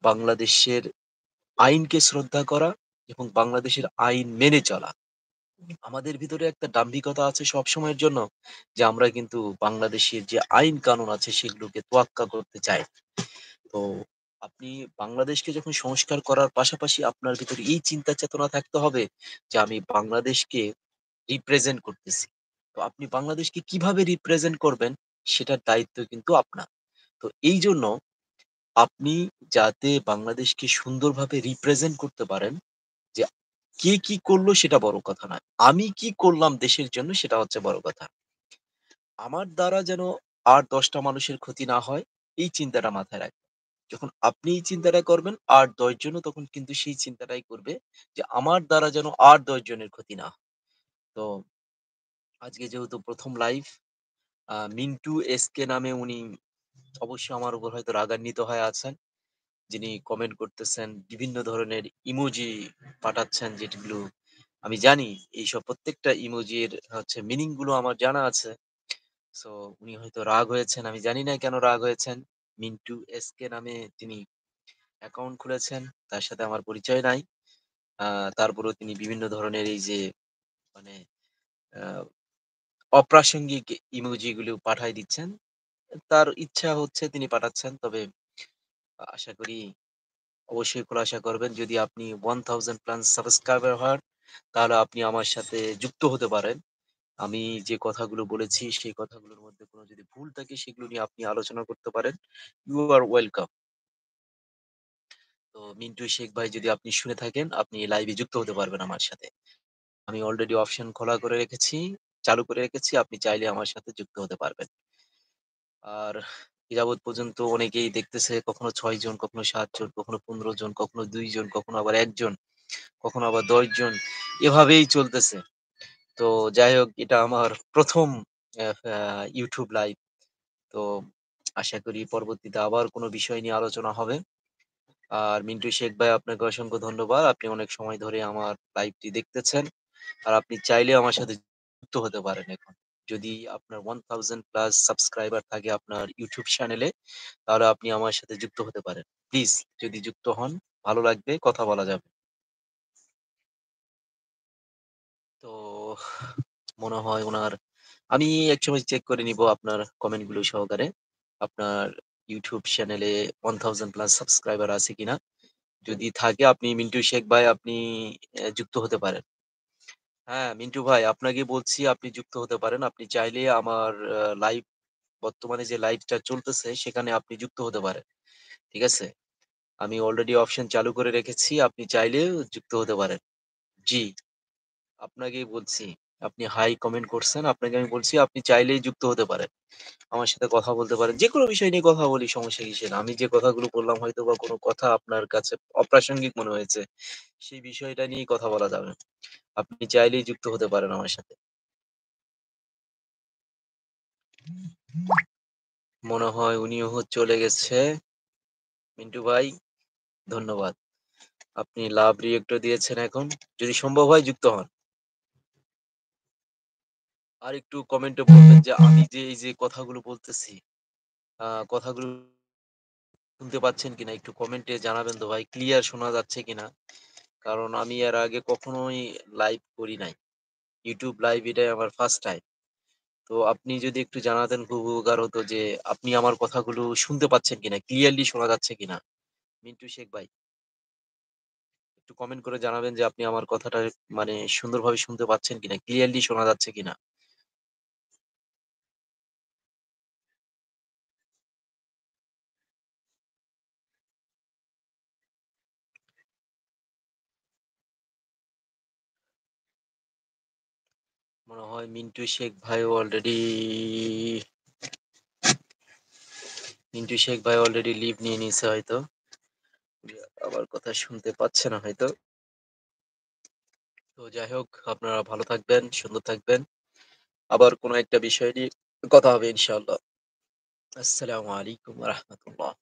বাংলাদেশের আইনকে শ্রদ্ধা করা এবং বাংলাদেশের আইন মেনে চলা। আমাদের ভিতরে একটা দাম্ভিকতা আছে সবসময়ের জন্য যে আমরা কিন্তু বাংলাদেশের যে আইন কানুন আছে সেগুলোকে তোয়াক্কা করতে চাই। তো আপনি বাংলাদেশকে যখন সংস্কার করার পাশাপাশি আপনার ভিতরে এই চিন্তা চেতনা থাকতে হবে যে আমি বাংলাদেশকে রিপ্রেজেন্ট করতেছি। তো আপনি বাংলাদেশকে কিভাবে রিপ্রেজেন্ট করবেন সেটার দায়িত্ব কিন্তু আপনার। তো এইজন্য আপনি যাতে বাংলাদেশকে সুন্দরভাবে রিপ্রেজেন্ট করতে পারেন যে কে কি করলো সেটা বড় কথা নয়। আমি কি করলাম দেশের জন্য সেটা হচ্ছে বড় কথা। আমার দ্বারা যেন আর ১০ টা মানুষের ক্ষতি না হয় এই চিন্তাটা মাথায় রাখবেন। যখন আপনি এই চিন্তাটা করবেন আর ১০ জনও তখন কিন্তু সেই চিন্তাটাই করবে যে আমার দ্বারা যেন আর ১০ জনের ক্ষতি না হয়। তো আজকে যেহেতু ১ম লাইভ মিন্টু এসকে নামে উনি অবশ্যই আমার উপর হয়তো রাগান্বিত হয়ে আছেন। যিনি কমেন্ট করতেছেন, বিভিন্ন ধরনের ইমোজি পাঠাচ্ছেন যেগুলো আমি জানি এইসব প্রত্যেকটা ইমোজির হচ্ছে মিনিং গুলো আমার জানা আছে। সো উনি হয়তো রাগ হয়েছেন। আমি জানি না কেন রাগ হয়েছেন। মিন্টু এসকে নামে তিনি অ্যাকাউন্ট খুলেছেন। তার সাথে আমার পরিচয় নাই। আ তারপরেও তিনি বিভিন্ন ধরনের এই যে মানে আ অপ্রাসঙ্গিক ইমোজি গুলো পাঠায় দিচ্ছেন। তার ইচ্ছা হচ্ছে তিনি পাঠাচ্ছেন। তবে আশা করি অবশ্যই খোলাসা করবেন। যদি আপনি 1000 প্লাস সাবস্ক্রাইবার হন, তাহলে আপনি আমার সাথে যুক্ত হতে পারেন। আমি যে কথাগুলো বলেছি, সেই কথাগুলোর মধ্যে কোনো যদি ভুল থাকে, সেগুলো নিয়ে আপনি আলোচনা করতে পারেন। You are welcome. তো মিন্টু শেখ ভাই যদি আপনি শুনে থাকেন, আপনি লাইভে যুক্ত হতে পারবেন আমার সাথে। আমি অলরেডি অপশন খোলা করে রেখেছি, চালু করে রেখেছি। আপনি চাইলে আমার সাথে যুক্ত হতে পারবেন। আর এ যাবৎ পর্যন্ত অনেকেই দেখতেছে কখনো ৬ জন, কখনো ৭ জন, কখনো ১৫ জন, কখনো ২ জন, কখনো আবার ১ জন। কখনো আবার ১০ জন এভাবেই চলতেছে। তো যাই হোক এটা আমার ১ম YouTube লাইভ। তো আশা করি পরবর্তীতে আবার কোনো বিষয় নিয়ে আলোচনা হবে। আর মিন্টু শেখ ভাই আপনাকে অসংখ্য ধন্যবাদ। আপনি অনেক সময় ধরে আমার লাইভটি দেখতেছেন। আর আপনি চাইলেও আমার সাথে যুক্ত হতে পারেন এখন। যদি আপনার 1000 প্লাস সাবস্ক্রাইবার থাকে আপনার YouTube চ্যানেলে, তাহলে আপনি আমার সাথে যুক্ত হতে পারেন। প্লিজ যদি যুক্ত হন, ভালো লাগবে, কথা বলা যাবে। তো মনে হয় উনার আমি একসময় চেক করে নিবো আপনার কমেন্ট গুলো সহকারে। আপনার YouTube চ্যানেলে 1000 প্লাস সাবস্ক্রাইবার আছে কিনা? যদি থাকে আপনি মিন্টু শেখ ভাই আপনি যুক্ত হতে পারেন। হ্যাঁ, মিন্টু ভাই আপনাকে বলছি আপনি যুক্ত হতে পারেন। আপনি চাইলে আমার লাইভ বর্তমানে যে লাইভটা চলতেছে সেখানে আপনি যুক্ত হতে পারেন। ঠিক আছে? আমি অলরেডি অপশন চালু করে রেখেছি। আপনি চাইলেও যুক্ত হতে পারেন। জি। আপনাকেই বলছি। আপনি হাই কমেন্ট করছেন। আপনাকে আমি বলছি আপনি চাইলেই যুক্ত হতে পারেন। আমার সাথে কথা বলতে পারেন। যেকোনো বিষয় নিয়ে কথা বলি সমস্যা কিসের? আমি যে কথাগুলো বললাম হয়তোবা কোনো কথা আপনার কাছে অপ্রাসঙ্গিক মনে হয়েছে। সেই বিষয়টা নিয়েই কথা বলা যাবে। আপনি চাইলেই যুক্ত হতে পারেন আমার সাথে। মনে হয় উনিও চলে গেছে। মিন্টু ভাই ধন্যবাদ। আপনি লাভ রিঅ্যাক্টও দিয়েছেন এখন। যদি সম্ভব হয় যুক্ত হন। আরেকটু কমেন্টে বলবেন যে আমি যে এই যে কথাগুলো বলতেছি, কথাগুলো শুনতে পাচ্ছেন কিনা একটু কমেন্টে জানাবেন তো ভাই ক্লিয়ার শোনা যাচ্ছে কিনা? কারণ আমি এর আগে কখনোই লাইভ করি নাই। YouTube লাইভ এটাই আমার ফার্স্ট টাইম। তো আপনি যদি একটু জানাতেন খুব উপকার হতো যে আপনি আমার কথাগুলো শুনতে পাচ্ছেন কিনা? ক্লিয়ারলি শোনা যাচ্ছে কিনা? মিন্টু শেখ ভাই একটু কমেন্ট করে জানাবেন যে আপনি আমার কথাটা মানে সুন্দরভাবে শুনতে পাচ্ছেন কিনা? ক্লিয়ারলি শোনা যাচ্ছে কিনা? মনে হয় মিন্টু শেখ ভাইও অলরেডি লিভ নিয়ে নিছে হয়তো। আমার কথা শুনতে পাচ্ছে না হয়তো। তো যাই হোক আপনারা ভালো থাকবেন, সুন্দর থাকবেন। আবার কোনো একটা বিষয় নিয়ে কথা হবে ইনশাআল্লাহ। আসসালামু আলাইকুম ওয়া রাহমাতুল্লাহ।